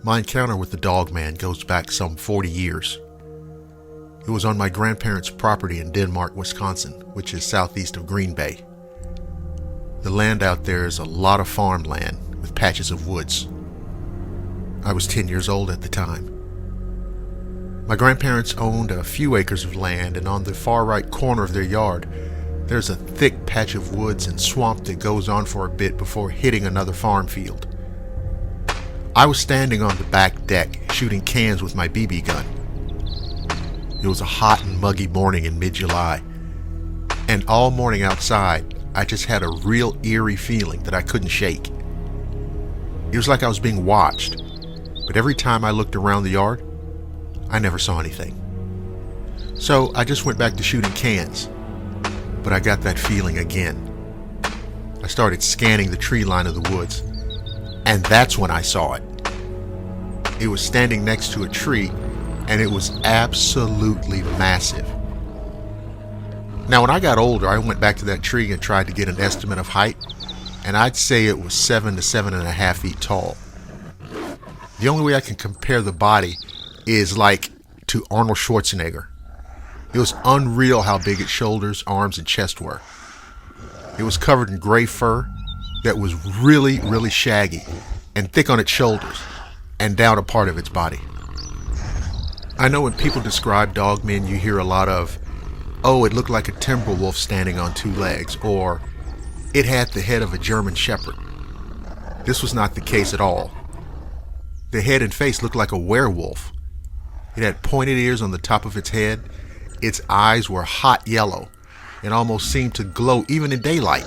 My encounter with the dogman goes back some 40 years. It was on my grandparents' property in Denmark, Wisconsin, which is southeast of Green Bay. The land out there is a lot of farmland with patches of woods. I was 10 years old at the time. My grandparents owned a few acres of land, and on the far right corner of their yard, there's a thick patch of woods and swamp that goes on for a bit before hitting another farm field. I was standing on the back deck shooting cans with my BB gun. It was a hot and muggy morning in mid-July, and all morning outside, I just had a real eerie feeling that I couldn't shake. It was like I was being watched, but every time I looked around the yard, I never saw anything. So I just went back to shooting cans, but I got that feeling again. I started scanning the tree line of the woods, and that's when I saw it. It was standing next to a tree, and it was absolutely massive. Now, when I got older, I went back to that tree and tried to get an estimate of height, and I'd say it was 7 to 7.5 feet tall. The only way I can compare the body is like to Arnold Schwarzenegger. It was unreal how big its shoulders, arms, and chest were. It was covered in gray fur that was really, really shaggy and thick on its shoulders and down a part of its body. I know when people describe dogmen, you hear a lot of, "Oh, it looked like a timber wolf standing on two legs," or "It had the head of a German shepherd." This was not the case at all. The head and face looked like a werewolf. It had pointed ears on the top of its head. Its eyes were hot yellow and almost seemed to glow even in daylight.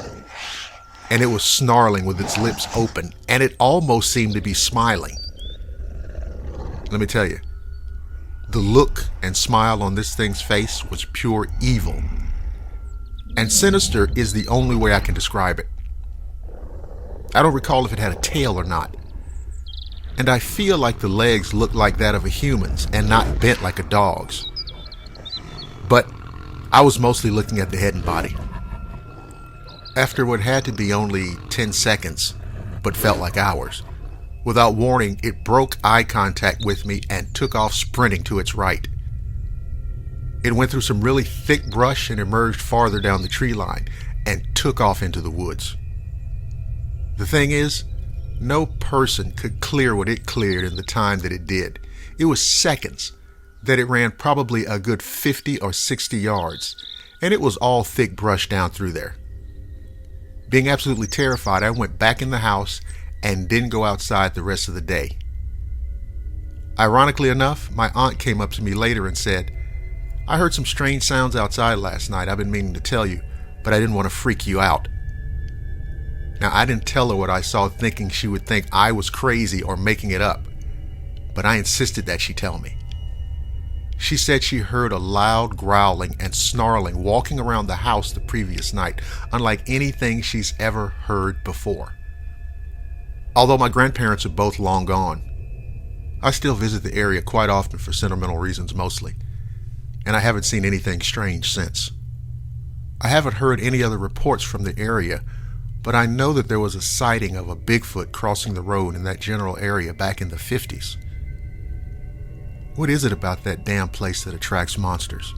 And it was snarling with its lips open, and it almost seemed to be smiling. Let me tell you, the look and smile on this thing's face was pure evil. And sinister is the only way I can describe it. I don't recall if it had a tail or not. And I feel like the legs looked like that of a human's and not bent like a dog's. But I was mostly looking at the head and body. After what had to be only 10 seconds, but felt like hours, without warning, it broke eye contact with me and took off sprinting to its right. It went through some really thick brush and emerged farther down the tree line and took off into the woods. The thing is, no person could clear what it cleared in the time that it did. It was seconds that it ran probably a good 50 or 60 yards, and it was all thick brush down through there. Being absolutely terrified, I went back in the house and didn't go outside the rest of the day. Ironically enough, my aunt came up to me later and said, "I heard some strange sounds outside last night. I've been meaning to tell you, but I didn't want to freak you out." Now, I didn't tell her what I saw, thinking she would think I was crazy or making it up, but I insisted that she tell me. She said she heard a loud growling and snarling walking around the house the previous night, unlike anything she's ever heard before. Although my grandparents are both long gone, I still visit the area quite often for sentimental reasons mostly, and I haven't seen anything strange since. I haven't heard any other reports from the area, but I know that there was a sighting of a Bigfoot crossing the road in that general area back in the 50s. What is it about that damn place that attracts monsters?